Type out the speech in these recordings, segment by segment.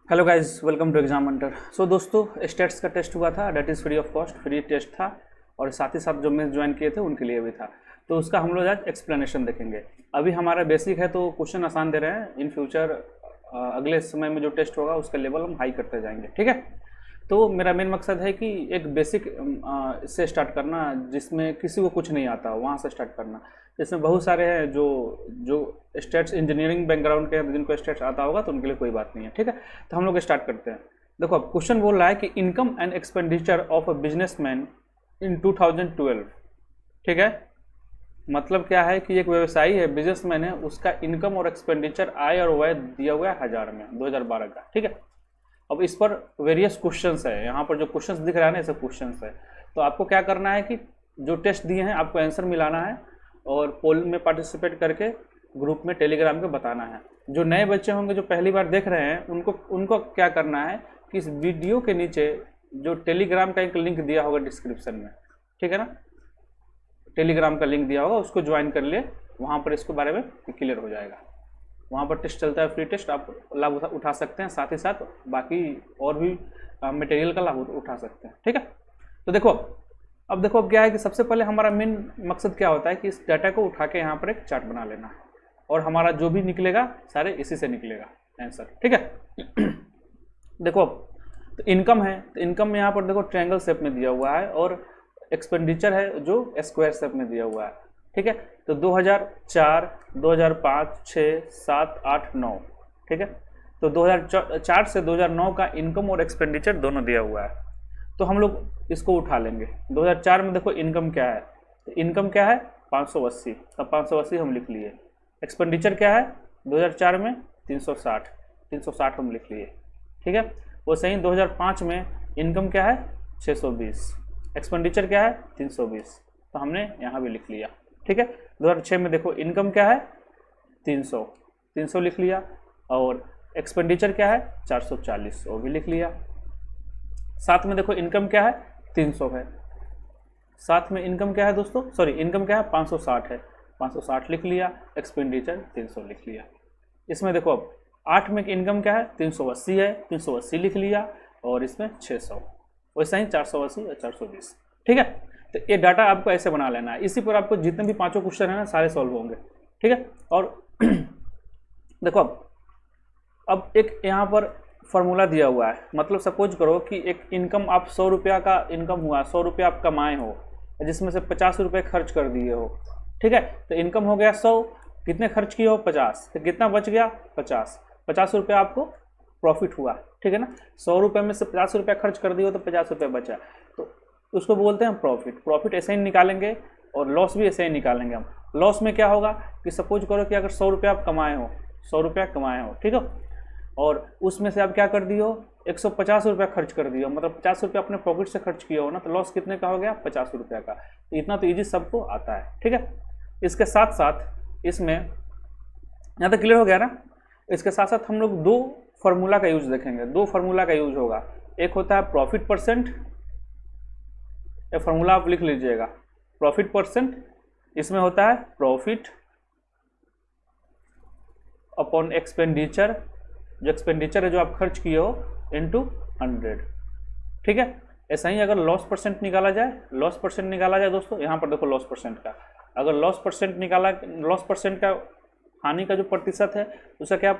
Hello guys, welcome to Exam Hunter. So दोस्तों, states का test हुआ था, that is free of cost, free test था और साथ ही साथ जो मेंस ज्वाइन किए थे उनके लिए भी था। तो उसका हम लोग आज एक्सप्लेनेशन देखेंगे। अभी हमारा बेसिक है तो क्वेश्चन आसान दे रहे हैं। इन फ्यूचर अगले समय में जो टेस्ट होगा उसका लेवल हम हाई करते जाएंगे, ठीक है। तो मेरा मेन मकसद है कि एक बेसिक से स्टार्ट करना, जिसमें किसी को कुछ नहीं आता वहाँ से स्टार्ट करना। इसमें बहुत सारे हैं जो जो स्टेट्स इंजीनियरिंग बैकग्राउंड के हैं, जिनको स्टेट्स आता होगा तो उनके लिए कोई बात नहीं है, ठीक है। तो हम लोग स्टार्ट करते हैं। देखो, अब क्वेश्चन बोल रहा है कि income and expenditure of a businessman in 2012, ठीक है। मतलब क्या है कि एक व्यवसायी है, बिजनेसमैन है, उसका इनकम और एक्सपेंडिचर, आय और व्यय दिया हुआ है 1000 में 2012 का, ठीक है। अब इस पर वेरियस क्वेश्चंस है, यहाँ पर जो क्वेश्चंस दिख रहा है ना, ये सब क्वेश्चंस है। तो आपको क्या करना है कि जो टेस्ट दिए हैं आपको आंसर मिलाना है और पोल में पार्टिसिपेट करके ग्रुप में टेलीग्राम के बताना है। जो नए बच्चे होंगे जो पहली बार देख रहे हैं उनको क्या करना है कि इस वीडियो के नीचे जो टेलीग्राम का एक लिंक दिया होगा डिस्क्रिप्शन में, ठीक है ना, टेलीग्राम का लिंक दिया होगा, उसको ज्वाइन कर लिए। वहाँ पर इसके बारे में क्लियर हो जाएगा। वहाँ पर टेस्ट चलता है, फ्री टेस्ट, आप लाभ उठा सकते हैं, साथ ही साथ बाकी और भी मटेरियल का लाभ उठा सकते हैं, ठीक है। तो देखो, अब क्या है कि सबसे पहले हमारा मेन मकसद क्या होता है कि इस डाटा को उठा के यहाँ पर एक चार्ट बना लेना है और हमारा जो भी निकलेगा सारे इसी से निकलेगा आंसर, ठीक है। देखो, तो इनकम है, तो इनकम में यहाँ पर देखो ट्रायंगल शेप में दिया हुआ है और एक्सपेंडिचर है जो स्क्वायर शेप में दिया हुआ है, ठीक है। तो 2004, 2005, 6, 7, 8, 9, ठीक है। तो 2004 से 2009 का इनकम और एक्सपेंडिचर दोनों दिया हुआ है। तो हम लोग इसको उठा लेंगे। 2004 में देखो इनकम क्या है, तो इनकम क्या है 580, तब 580 हम लिख लिए। एक्सपेंडिचर क्या है 2004 में 360 हम लिख लिए, ठीक है। वो सही 2005 में इनकम क्या है 620, एक्सपेंडिचर क्या है 320, तो हमने यहाँ भी लिख लिया, ठीक है। 2006 में देखो इनकम क्या है 300 लिख लिया और एक्सपेंडिचर क्या है 440, वो भी लिख लिया। साथ में देखो इनकम क्या है 300 है, साथ में इनकम क्या है दोस्तों, सॉरी इनकम क्या है 560 है, 560 लिख लिया, एक्सपेंडिचर 300 लिख लिया। इसमें देखो अब 8 में इनकम क्या है 380 है, 380 लिख लिया और इसमें 600, वैसे ही 480 और 420, ठीक है। तो ये डाटा आपको ऐसे बना लेना है। इसी पर आपको जितने भी पांचों क्वेश्चन है ना सारे सॉल्व होंगे, ठीक है। और देखो अब एक यहाँ पर फॉर्मूला दिया हुआ है। मतलब सपोज करो कि एक इनकम आप 100 रुपया का इनकम हुआ, 100 रुपया आप कमाए हो, जिसमें से 50 रुपये खर्च कर दिए हो, ठीक है। तो इनकम हो गया 100, कितने खर्च किए हो 50, तो कितना बच गया 50 रुपया आपको प्रॉफिट हुआ, ठीक है ना। 100 रुपये में से 50 रुपया खर्च कर दिए हो तो 50 रुपया बचा, तो उसको बोलते हैं प्रॉफिट। प्रॉफिट ऐसे ही निकालेंगे और लॉस भी ऐसे ही निकालेंगे हम। लॉस में क्या होगा कि सपोज करो कि अगर 100 रुपया आप कमाए हो, 100 रुपया कमाए हो, ठीक है, और उसमें से आप क्या कर दिए हो 150 रुपया खर्च कर दिए हो, मतलब 50 रुपया अपने पॉकेट से खर्च किया हो ना, तो लॉस कितने का हो गया 50 रुपया का। तो इतना तो ईजी सबको आता है, ठीक है। इसके साथ साथ इसमें यहाँ तक क्लियर हो गया ना। इसके साथ साथ हम लोग दो फार्मूला का यूज देखेंगे, दो फार्मूला का यूज होगा। एक होता है प्रॉफिट परसेंट, ये फार्मूला आप लिख लीजिएगा, प्रॉफिट परसेंट। इसमें होता है प्रॉफिट अपॉन एक्सपेंडिचर, जो एक्सपेंडिचर है जो आप खर्च किए हो इनटू 100, ठीक है। ऐसा ही अगर लॉस परसेंट निकाला जाए दोस्तों, यहाँ पर देखो लॉस परसेंट का, अगर लॉस परसेंट का हानि का जो प्रतिशत है उसका क्या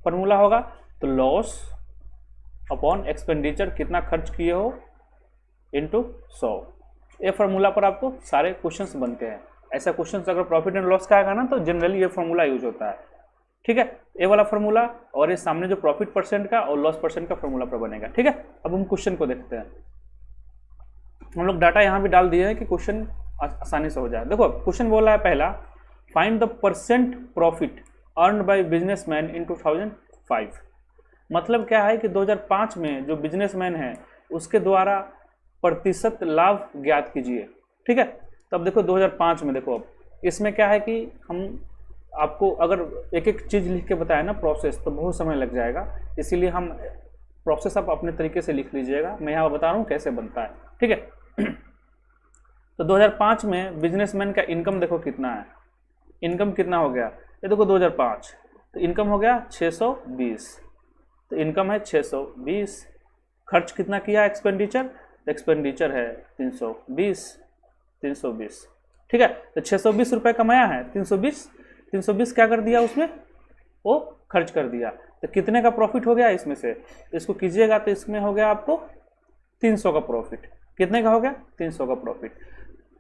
फॉर्मूला होगा, तो लॉस अपॉन एक्सपेंडिचर, कितना खर्च किए हो इनटू 100। ये फार्मूला पर आपको सारे क्वेश्चंस बनते हैं। ऐसा क्वेश्चंस अगर प्रॉफिट एंड लॉस का आएगा ना तो जनरली ये फार्मूला यूज होता है, ठीक है। ये वाला फार्मूला और ये सामने जो प्रॉफिट परसेंट का और लॉस परसेंट का फार्मूला पर बनेगा, ठीक है। अब हम क्वेश्चन को देखते हैं। हम लोग डाटा यहाँ भी डाल दिए हैं कि क्वेश्चन आसानी से हो जाए। देखो क्वेश्चन बोला है पहला, find the percent profit earn by businessman in 2005। मतलब क्या है कि 2005 में जो बिजनेसमैन है उसके द्वारा प्रतिशत लाभ ज्ञात कीजिए, ठीक है। तब देखो 2005 में देखो, अब इसमें क्या है कि हम आपको अगर एक एक चीज़ लिख के बताया ना प्रोसेस, तो बहुत समय लग जाएगा, इसीलिए हम प्रोसेस आप अपने तरीके से लिख लीजिएगा। मैं यहाँ बता रहा हूँ कैसे बनता है, ठीक है। तो 2005 में बिजनेसमैन का इनकम देखो कितना है, इनकम कितना हो गया, ये देखो 2005, तो इनकम हो गया 620, तो इनकम है 620, खर्च कितना किया एक्सपेंडिचर, एक्सपेंडिचर है 320, ठीक है। तो 620 रुपये कमाया है, 320 क्या कर दिया उसमें, वो खर्च कर दिया। तो कितने का प्रॉफिट हो गया इसमें से, इसको कीजिएगा तो इसमें हो गया आपको 300 का प्रॉफिट। कितने का हो गया, 300 का प्रॉफिट।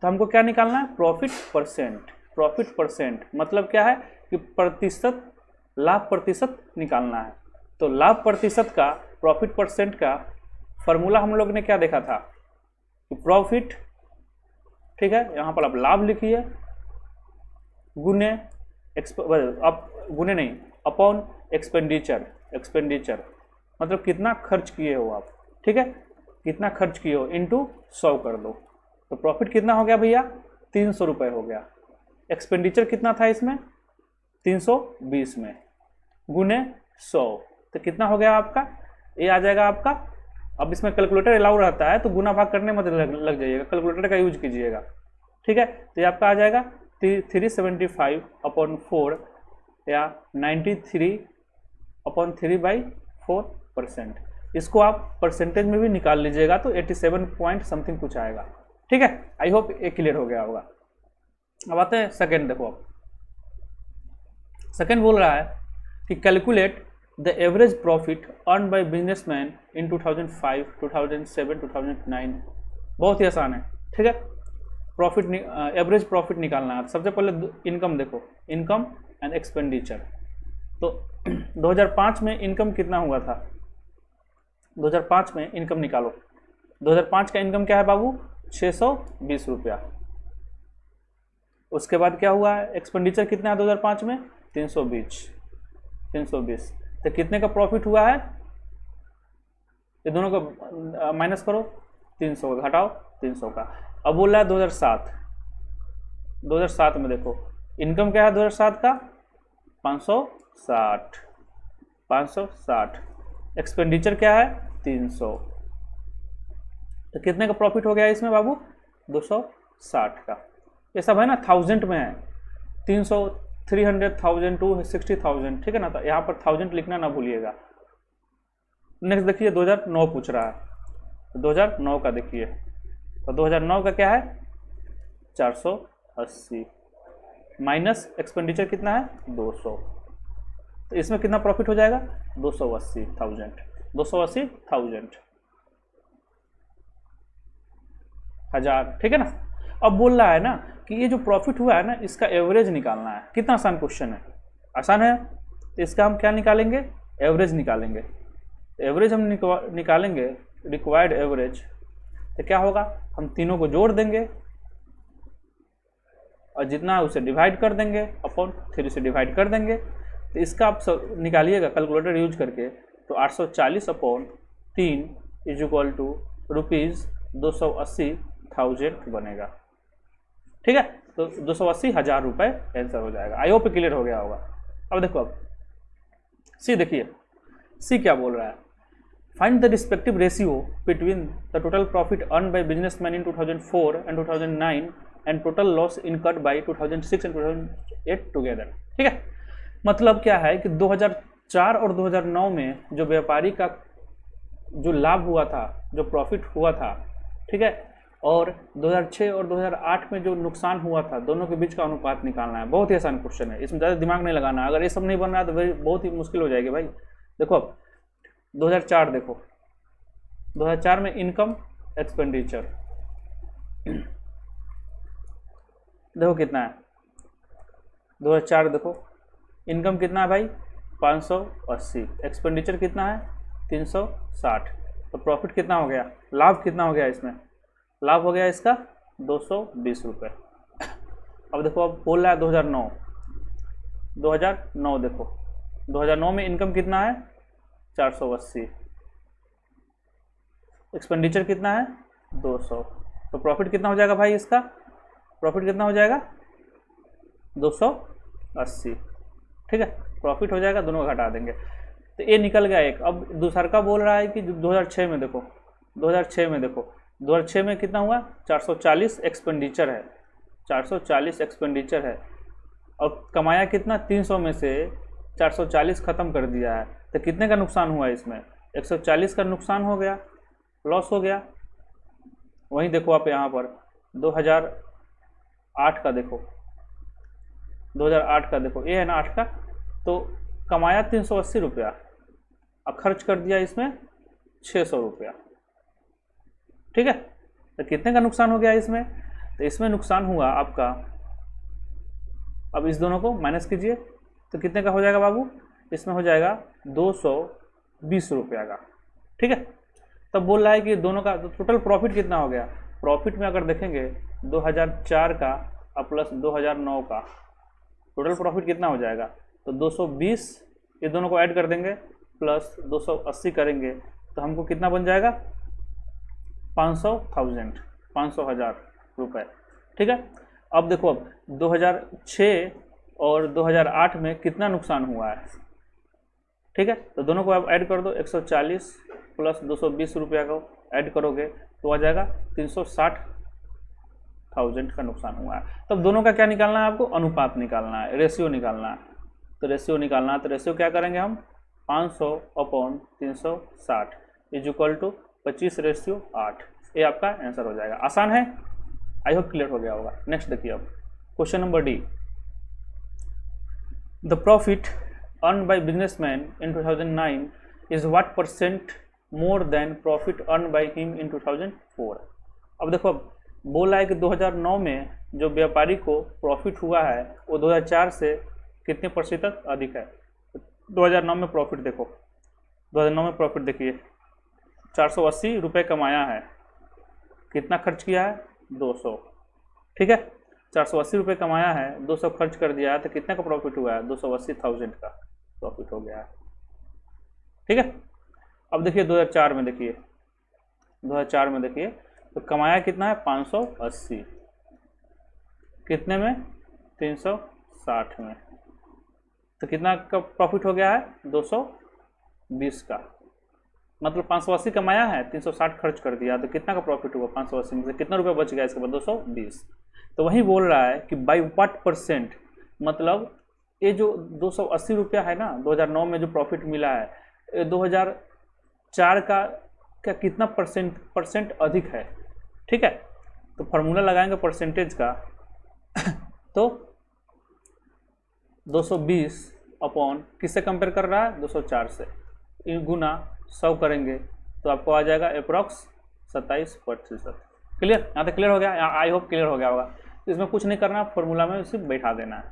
तो हमको क्या निकालना है, प्रॉफिट परसेंट। प्रॉफिट परसेंट मतलब क्या है कि प्रतिशत, लाभ प्रतिशत निकालना है। तो लाभ प्रतिशत का, प्रॉफिट परसेंट का फॉर्मूला हम लोग ने क्या देखा था कि प्रॉफिट, ठीक है, यहाँ पर आप लाभ लिखिए, गुने गुने नहीं, अपॉन एक्सपेंडिचर। एक्सपेंडिचर मतलब कितना खर्च किए हो आप, ठीक है, कितना खर्च किए हो इनटू 100 कर दो। तो प्रॉफिट कितना हो गया भैया, 300 रुपये हो गया। एक्सपेंडिचर कितना था इसमें, 320 में, गुने 100, तो कितना हो गया आपका, ये आ जाएगा आपका। अब इसमें कैलकुलेटर अलाउ रहता है तो गुना भाग करने मत लग जाइएगा, कैलकुलेटर का यूज कीजिएगा, ठीक है। तो ये आपका आ जाएगा 375/4 या 93/3/4%। इसको आप परसेंटेज में भी निकाल लीजिएगा तो 87 पॉइंट समथिंग कुछ आएगा, ठीक है। आई होप ये क्लियर हो गया होगा। अब आते हैं सेकेंड, देखो अब सेकेंड बोल रहा है कि calculate the average profit earn by businessman in 2005, 2007, 2009। बहुत ही आसान है, ठीक है। प्रॉफिट, एवरेज प्रॉफिट निकालना है। सबसे पहले इनकम देखो, इनकम एंड एक्सपेंडिचर। तो 2005 में इनकम कितना हुआ था, 2005 में इनकम निकालो। 2005 का इनकम क्या है बाबू, 620 रुपया। उसके बाद क्या हुआ है, एक्सपेंडिचर कितना है 2005 में, 320। तो कितने का प्रॉफिट हुआ है, ये दोनों को माइनस करो, 300 का घटाओ 300 का। अब बोल रहा है 2007 में देखो इनकम क्या है 2007 का, 560। एक्सपेंडिचर क्या है, 300। तो कितने का प्रॉफिट हो गया इसमें बाबू, 260 का। ये सब है ना थाउजेंड में है, 300, 300,000 to 60,000, ठीक है ना। तो यहाँ पर 1000 लिखना ना भूलिएगा। नेक्स्ट देखिए 2009 पूछ रहा है, 2009 का देखिए। तो 2009 का क्या है, 480 माइनस एक्सपेंडिचर कितना है, 200। तो इसमें कितना प्रॉफिट हो जाएगा, 280,000 हजार, ठीक है ना। अब बोल रहा है ना कि ये जो प्रॉफिट हुआ है ना, इसका एवरेज निकालना है। कितना आसान क्वेश्चन है, आसान है। इसका हम क्या निकालेंगे, एवरेज निकालेंगे। एवरेज हम निकालेंगे, रिक्वायर्ड एवरेज। तो क्या होगा, हम तीनों को जोड़ देंगे और जितना उसे डिवाइड कर देंगे, अपॉन 3 से डिवाइड कर देंगे। तो इसका आप सब निकालिएगा कैलकुलेटर यूज करके। तो 840/3 = ₹280,000 बनेगा, ठीक है। तो 280,000 रुपये आंसर हो जाएगा। आई होप क्लियर हो गया होगा। अब देखो, अब सी देखिए, सी क्या बोल रहा है, find the respective ratio between the total profit earn by businessman in 2004 and 2009 and total loss incurred bye 2006 and 2008 together, ठीक है। मतलब क्या है कि 2004 और 2009 में जो व्यापारी का जो लाभ हुआ था, जो प्रॉफिट हुआ था, ठीक है, और 2006 और 2008 में जो नुकसान हुआ था, दोनों के बीच का अनुपात निकालना है। बहुत ही आसान क्वेश्चन है, इसमें ज़्यादा दिमाग नहीं लगाना। अगर ये सब नहीं बन रहा है तो बहुत ही मुश्किल हो जाएगी भाई। देखो अब 2004 देखो, 2004 में इनकम, एक्सपेंडिचर देखो कितना है। 2004 देखो इनकम कितना है भाई, 580। एक्सपेंडिचर कितना है, 360। तो प्रॉफिट कितना हो गया, लाभ कितना हो गया इसमें, लाभ हो गया इसका 220 रुपये। अब देखो, अब बोल रहा है 2009 देखो, 2009 में इनकम कितना है, 480। एक्सपेंडिचर कितना है, 200। तो प्रॉफिट कितना हो जाएगा भाई इसका, प्रॉफिट कितना हो जाएगा, 280, ठीक है। प्रॉफिट हो जाएगा, दोनों घटा देंगे तो ये निकल गया एक। अब दूसरा का बोल रहा है कि 2006 में देखो, 2006 में देखो, 2006 में कितना हुआ, 440 एक्सपेंडिचर है, 440 एक्सपेंडिचर है। और कमाया कितना, 300 में से 440 ख़त्म कर दिया है, तो कितने का नुकसान हुआ इसमें? 140 का नुकसान हो गया, लॉस हो गया। वहीं देखो आप यहाँ पर 2008 का देखो, 2008 का देखो, ये है ना 8 का, तो कमाया 380 रुपया और खर्च कर दिया इसमें 600 रुपया। ठीक है, तो कितने का नुकसान हो गया इसमें? तो इसमें नुकसान हुआ आपका, अब इस दोनों को माइनस कीजिए तो कितने का हो जाएगा बाबू? इसमें हो जाएगा 220 रुपया का। ठीक है, तब बोल रहा है कि दोनों का तो टोटल प्रॉफिट कितना हो गया? प्रॉफिट में अगर देखेंगे 2004 का और प्लस 2009 का टोटल प्रॉफिट कितना हो जाएगा? तो 220, ये दोनों को ऐड कर देंगे प्लस 280 करेंगे तो हमको कितना बन जाएगा? 500,000 रुपये। ठीक है, अब देखो, अब 2006 और 2008 में कितना नुकसान हुआ है? ठीक है, तो दोनों को आप ऐड कर दो, 140 प्लस 220 रुपया को ऐड करोगे तो आ जाएगा 360,000 का नुकसान हुआ है। तब दोनों का क्या निकालना है आपको? अनुपात निकालना है, रेशियो निकालना है। तो रेशियो निकालना है, तो रेशियो क्या करेंगे हम? 500/360 इज इक्वल टू 25:8। ये आपका आंसर हो जाएगा। आसान है, आई होप क्लियर हो गया होगा। नेक्स्ट देखिए, अब question number D, the profit earn by businessman in 2009 is what percent more than profit earn by him in 2004। अब देखो, बोला है कि 2009 में जो व्यापारी को प्रॉफिट हुआ है वो 2004 से कितने प्रतिशत अधिक है? 2009 में प्रॉफिट देखो, 2009 में प्रॉफिट देखिए, 480 रुपये कमाया है, कितना खर्च किया है? 200। ठीक है, 480 रुपये कमाया है, 200 खर्च कर दिया है, तो कितने का प्रॉफिट हुआ है? 280,000 का प्रॉफिट हो गया है। ठीक है, अब देखिए 2004 में देखिए, 2004 में देखिए तो कमाया कितना है? 580, कितने में? 360 में, तो कितना का प्रॉफिट हो गया है? 220 का। मतलब 580 कमाया है, 360 खर्च कर दिया, तो कितना का प्रॉफिट हुआ? 580 में से कितना रुपया बच गया इसके बाद? 220। तो वही बोल रहा है कि बाई व्हाट परसेंट, मतलब ये जो 280 रुपया है ना 2009 में जो प्रॉफिट मिला है, 2004 का कितना परसेंट अधिक है? ठीक है, तो फॉर्मूला लगाएंगे परसेंटेज का तो 220 अपॉन किससे कंपेयर कर रहा है? 204 से, गुना 100 करेंगे तो आपको आ जाएगा अप्रॉक्स 27%। क्लियर? यहाँ तक क्लियर हो गया? आई होप क्लियर हो गया होगा। इसमें कुछ नहीं करना, फॉर्मूला में सिर्फ बैठा देना है।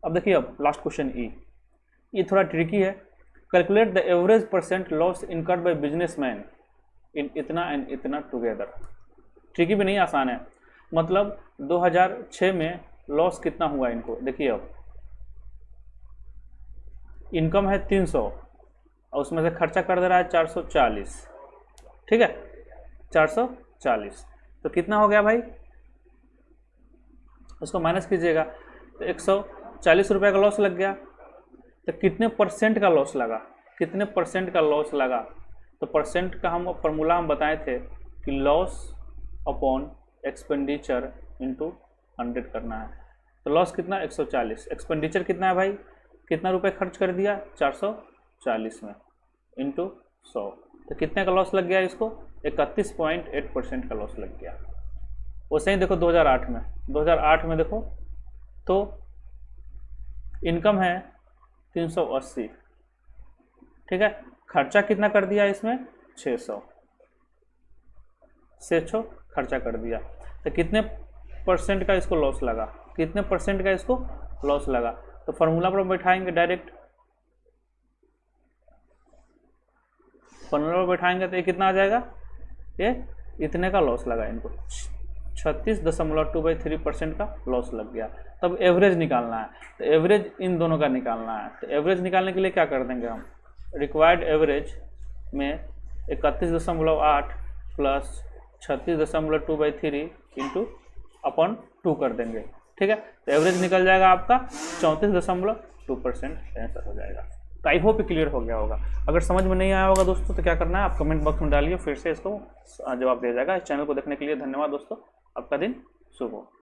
अब देखिए, अब लास्ट क्वेश्चन ई, ये थोड़ा ट्रिकी है। Calculate the average percent loss incurred by businessman in इतना एंड इतना टुगेदर। ट्रिकी भी नहीं, आसान है। मतलब 2006 में लॉस कितना हुआ इनको? देखिए, अब इनकम है 300 और उसमें से खर्चा कर दे रहा है 440। ठीक है, 440, तो कितना हो गया भाई? उसको माइनस कीजिएगा तो 140 रुपये का लॉस लग गया। तो कितने परसेंट का लॉस लगा? कितने परसेंट का लॉस लगा? तो परसेंट का हम फॉर्मूला हम बताए थे कि लॉस अपॉन एक्सपेंडिचर इंटू 100 करना है। तो लॉस कितना? 140। एक्सपेंडिचर कितना है भाई? कितना रुपए खर्च कर दिया? 440 में इंटू 100, तो कितने का लॉस लग गया इसको? 31.8% का लॉस लग गया। वैसे ही देखो 2008 में देखो तो इनकम है 380। ठीक है, खर्चा कितना कर दिया इसमें? 600 खर्चा कर दिया, तो कितने परसेंट का इसको लॉस लगा? कितने परसेंट का इसको लॉस लगा? तो फॉर्मूला पर बैठाएंगे डायरेक्ट, फॉर्मूला पर बैठाएंगे तो ये कितना आ जाएगा? ये इतने का लॉस लगा इनको, 36.23% का लॉस लग गया। तब एवरेज निकालना है, तो एवरेज इन दोनों का निकालना है। तो एवरेज निकालने के लिए क्या कर देंगे हम? रिक्वायर्ड एवरेज में 31.8 प्लस 36.2/3 इंटू अपॉन 2 कर देंगे। ठीक है, तो एवरेज निकल जाएगा आपका 34.2% आंसर हो जाएगा। तो आई होप क्लियर हो गया होगा। अगर समझ में नहीं आया होगा दोस्तों तो क्या करना है, आप कमेंट बॉक्स में डालिए, फिर से इसको जवाब दिया जाएगा। इस चैनल को देखने के लिए धन्यवाद दोस्तों, आपका दिन शुभ हो।